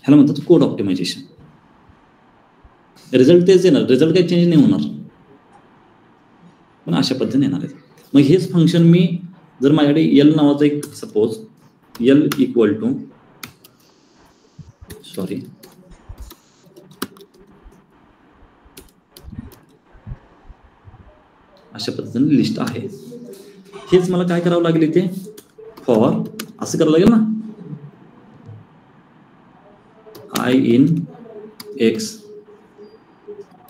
ह्याला म्हणतात कोड ऑप्टिमायझेशन. रिझल्ट तेच येणार, रिझल्ट काही चेंज नाही होणार, पण अशा पद्धतीने येणार आहे. मग हेच फंक्शन मी जर माझ्याकडे एल नावाचं एक, suppose L equal to, sorry अशा पद्धतीने लिस्ट आहे. हेच मला काय करावं लागेल इथे, फॉर असं करावं लागेल ना, आय इन एक्स,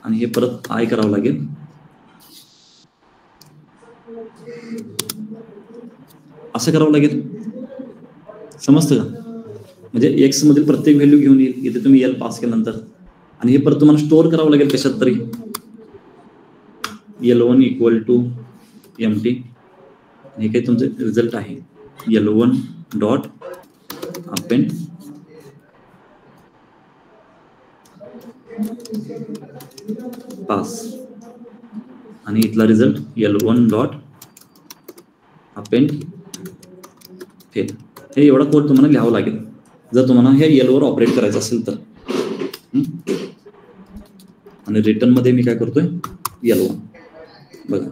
आणि हे परत आय करावं लागेल. असं करावं लागेल, समजतं का? म्हणजे एक्स मधील प्रत्येक व्हॅल्यू घेऊन येईल इथे तुम्ही एल पास केल्यानंतर, आणि हे परत तुम्हाला स्टोअर करावं लागेल कशात तरी. L1 इक्वल टू एम्प्टी, हे काही तुमचे रिझल्ट आहे, L1 डॉट अपेंड पास, आणि इथला result L1 dot append fail. हे एवढा कोड तुम्हाला लिहावं लागेल जर तुम्हाला हे L वर ऑपरेट करायचं असेल तर. आणि रिटर्न मध्ये मी काय करतोय, L1 बघा,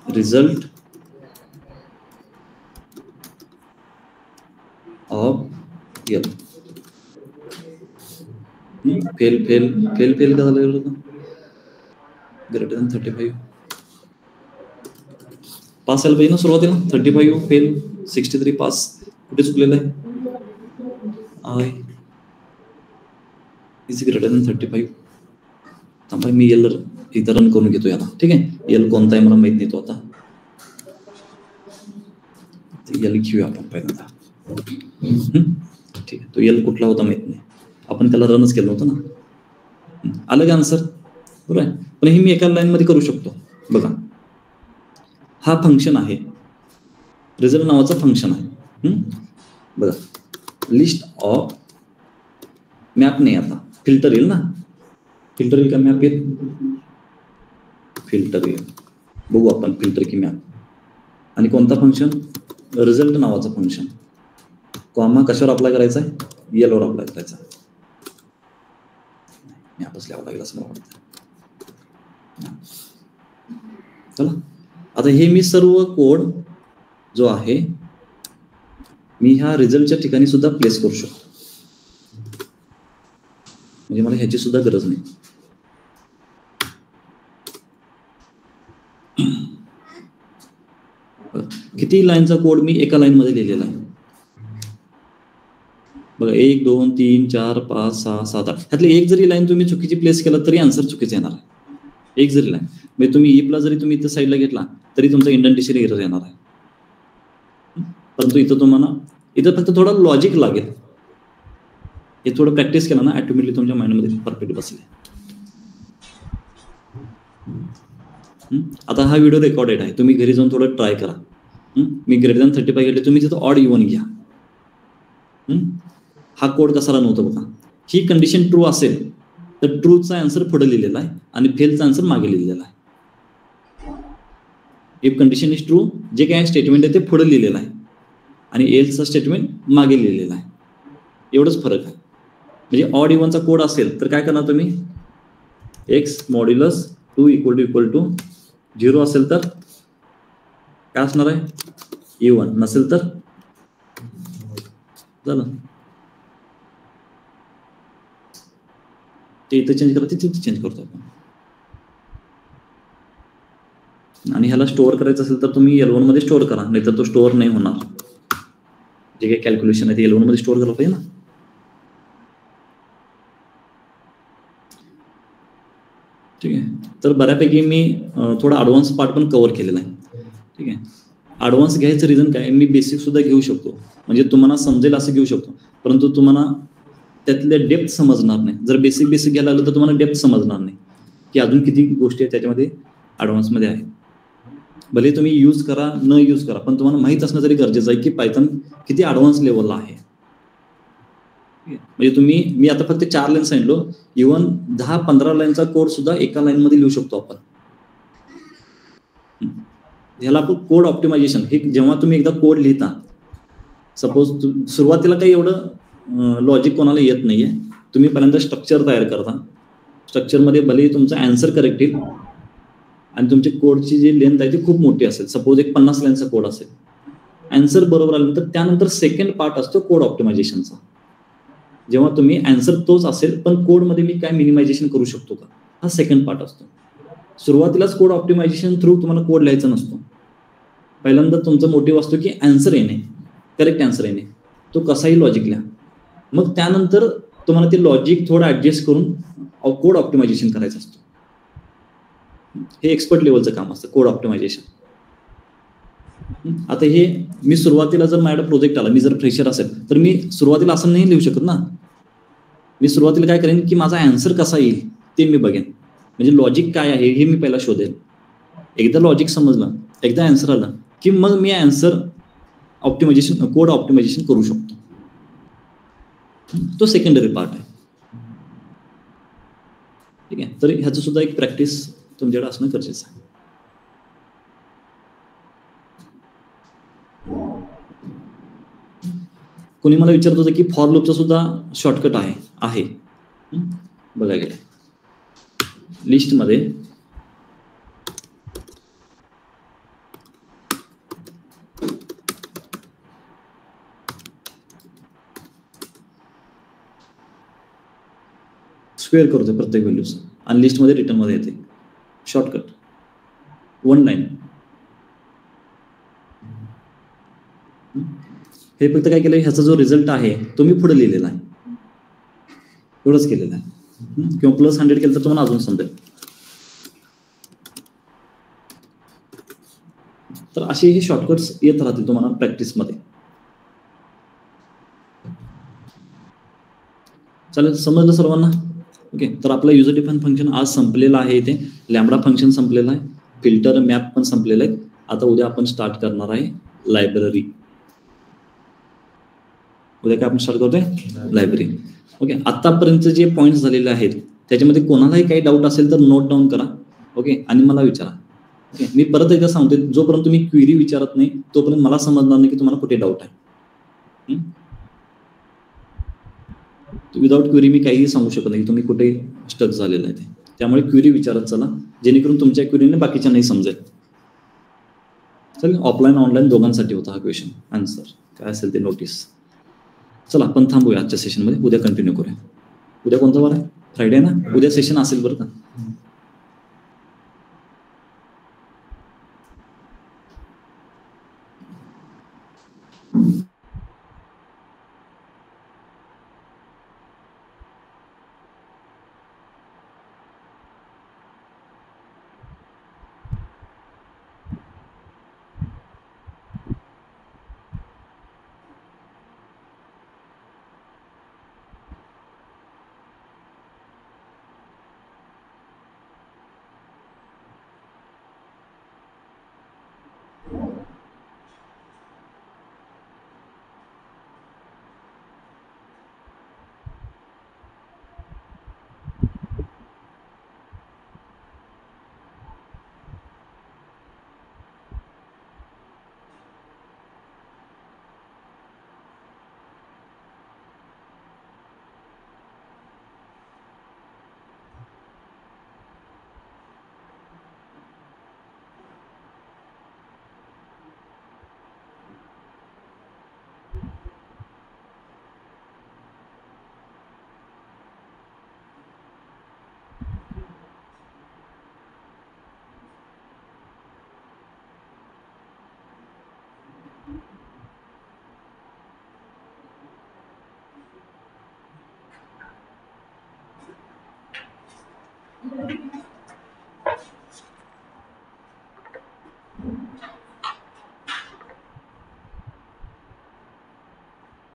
result of L, fail fail fail fail का झालं होतं, ग्रेटर दॅन 35 पास यायला पाहिजे ना सुरुवातीला, 35 फेल, 63 पास. कुठे चुकलेलं आहे? I is greater than 35. थांबा मी एल इथं रन करून घेतो याला, ठीक आहे. एल कोणता आहे मला माहित नाही तो आता, एल घेऊया आपण पहिल्यांदा. ठीक आहे, तो एल कुठला होता माहित नाही, आपण त्याला रनच केलं होतं ना. आलं का आन्सर? बरोबर आहे. पण हे मी एका लाईन मध्ये करू शकतो. बघा, हा फंक्शन आहे, रिझल्ट नावाचं फंक्शन आहे. बघा, लिस्ट ऑफ मॅप नाही, आता फिल्टर येईल ना, फिल्टर येईल का मॅप येईल? फिल्टर येईल, बघू आपण फिल्टर की मॅप. आणि कोणता फंक्शन? रिझल्ट नावाचं फंक्शन. कॉमा कशावर अप्लाय करायचा आहे? एल वर अप्लाय करायचा. मॅपच लिहावं लागेल असं मला वाटतं. चला, आता हे मी सर्व कोड जो आहे मी ह्या रिझल्टच्या ठिकाणी सुद्धा प्लेस करू शकतो, म्हणजे मला ह्याची सुद्धा गरज नाही. किती लाईनचा कोड मी एका लाईन मध्ये लिहिलेला आहे बघा, 1 2 3 4 5 6 7 8. ह्यातली एक जरी लाईन तुम्ही चुकीची प्लेस केला तरी आन्सर चुकीचं येणार आहे. एक जरी लाईन, म्हणजे तुम्ही इफला जरी तुम्ही इथं साईडला घेतला तरी तुमचा इंडेंटेशन एरर येणार आहे. परंतु इथं तुम्हाला इथं फक्त थोडं लॉजिक लागेल. हे थोडं प्रॅक्टिस केलं ना, ऑटोमॅटिकली तुमच्या माइंडमध्ये परफेक्ट बसले. आता हा व्हिडिओ रेकॉर्डेड आहे, तुम्ही घरी जाऊन थोडं ट्राय करा. मी ग्रेटर दॅन 35 घेतले, तुम्ही तिथं ऑड इव्हन घ्या. हा कोड कसा रन होतो बघा. ही कंडिशन ट्रू असेल तर ट्रूचा आन्सर पुढे लिहिलेला आहे आणि फेलचा आन्सर मागे लिहिलेला आहे. इफ कंडिशन इज ट्रू, जे काय स्टेटमेंट आहे ते पुढे लिहिलेलं आहे आणि एल्सचा स्टेटमेंट मागे लिहिलेला आहे. एवढंच फरक आहे. म्हणजे ऑड इव्हनचा कोड असेल तर काय करणार तुम्ही, एक्स मॉड्युलस 2 इक्वल टू 0 असेल तर काय असणार आहे, इव्हन. नसेल तर झालं, ते इथं चेंज करा, तिथे चेंज करतो आपण. आणि आणि ह्याला स्टोअर करायचं असेल तर तुम्ही L1 मध्ये स्टोअर करा, नाहीतर तो स्टोअर नाही होणार. जे काही कॅल्क्युलेशन आहे ते L1 मध्ये स्टोअर करायला पाहिजे ना. ठीक आहे. तर बऱ्यापैकी मी थोडा ॲडव्हान्स पार्ट पण कव्हर केलेला आहे. ठीक आहे. ॲडव्हान्स घ्यायचं रिझन काय, मी बेसिक सुद्धा घेऊ शकतो, म्हणजे तुम्हाला समजेल असं घेऊ शकतो, परंतु तुम्हाला त्यातल्या डेप्थ समजणार नाही. जर बेसिक घ्यायला आलं तर तुम्हाला डेप्थ समजणार नाही की अजून किती गोष्टी आहेत त्याच्यामध्ये ॲडव्हान्समध्ये आहे. भले तुम्ही यूज करा न यूज करा, पण तुम्हाला माहीत असणं तरी गरजेचं आहे की पायथन किती ॲडव्हान्स लेवलला आहे. म्हणजे मी आता फक्त 4 लाईन सांगितलो, इव्हन 10-15 लाईनचा कोड सुद्धा एका लाईनमध्ये लिहू शकतो आपण. ह्याला आपण कोड ऑप्टिमायझेशन, हे जेव्हा तुम्ही एकदा कोड लिहिता, सपोज सुरुवातीला काही एवढं लॉजिक कोणाला येत नाहीये, तुम्ही पहिल्यांदा स्ट्रक्चर तयार करता. स्ट्रक्चरमध्ये भले तुमचा आन्सर करेक्ट येईल आणि तुमची कोडची जी लेंथ आहे ती खूप मोठी असेल, सपोज एक 50 लाईनचा कोड असेल, आन्सर बरोबर आल्यानंतर त्यानंतर सेकंड पार्ट असतो कोड ऑप्टिमायझेशनचा. जेव्हा तुम्ही आन्सर तोच असेल पण कोडमध्ये मी काय मिनिमायझेशन करू शकतो का, हा सेकंड पार्ट असतो. सुरुवातीलाच कोड ऑप्टिमायझेशन थ्रू तुम्हाला कोड लिहायचा नसतो. पहिल्यांदा तुमचा मोटिव्ह असतो की आन्सर येणे, करेक्ट आन्सर येणे, तो कसाही लॉजिक लिहा. मग त्यानंतर तुम्हाला ते लॉजिक थोडं ऍडजस्ट करून कोड ऑप्टिमायझेशन करायचं असतं. हे एक्सपर्ट लेवलचं काम असतं कोड ऑप्टिमायझेशन. आता हे मी सुरुवातीला जर माझ्याकडे प्रोजेक्ट आला, मी जर फ्रेशर असेल तर मी सुरुवातीला असं नाही लिहू शकत ना. मी सुरुवातीला काय करेन की माझा आन्सर कसा येईल ते मी बघेन, म्हणजे लॉजिक काय आहे हे मी पहिला शोधेन. एकदा लॉजिक समजलं, एकदा आन्सर आला की मग मी आन्सर ऑप्टिमायझेशन, कोड ऑप्टिमायझेशन करू शकतो. तो सेकंडरी पार्ट आहे. ठीक आहे. तर ह्याचं सुद्धा एक प्रॅक्टिस तुमच्याकडे असणं गरजेचं आहे. कोणी मला विचारत होतं की फॉर लूपचा सुद्धा शॉर्टकट आहे. बघा गेलं लिस्टमध्ये स्क्वेअर करतो प्रत्येक व्हॅल्यूज आणि लिस्टमध्ये रिटर्नमध्ये येते. Shortcut 1 line. हे फक्त काय केलं, ह्याचा जो रिझल्ट आहे तो मी पुढे लिहिलेला आहे, एवढंच केलेलं आहे. किंवा +100 केलं तर तुम्हाला अजून समजेल. तर असे हे शॉर्टकट्स येत राहतील तुम्हाला प्रॅक्टिसमध्ये. चालेल, समजलं सर्वांना? ओके. तर आपला युजर डिफाइन फंक्शन आज संपलेला आहे. इथे लॅम्बडा फंक्शन संपलेला आहे, फिल्टर मॅप पण संपलेला आहे. आता उद्या आपण स्टार्ट करणार आहे लायब्ररी. उद्या काय आपण स्टार्ट करतोय, लायब्ररी. ओके. आतापर्यंत जे पॉईंट्स झालेले आहेत त्याच्यामध्ये कोणालाही काही डाऊट असेल तर नोट डाऊन करा. ओके. आणि मला विचारा. ओके. मी परत एकदा सांगतोय, जोपर्यंत तुम्ही क्वेरी विचारत नाही तोपर्यंत मला समजणार नाही की तुम्हाला कुठे डाऊट आहे. विदाउट क्वेरी मी काहीही सांगू शकत नाही तुम्ही कुठे स्टक झालेलं आहे. त्यामुळे क्वेरी विचारत चला, जेणेकरून तुमच्या क्वेरीने बाकीच्या नाही समजेल. चल, ऑफलाईन ऑनलाईन दोघांसाठी होता हा क्वेश्चन आन्सर, काय असेल ते नोटीस. चला आपण थांबूया आजच्या सेशनमध्ये, उद्या कंटिन्यू करूया. उद्या कोणता वार आहे, फ्रायडे ना. उद्या सेशन असेल बरं का.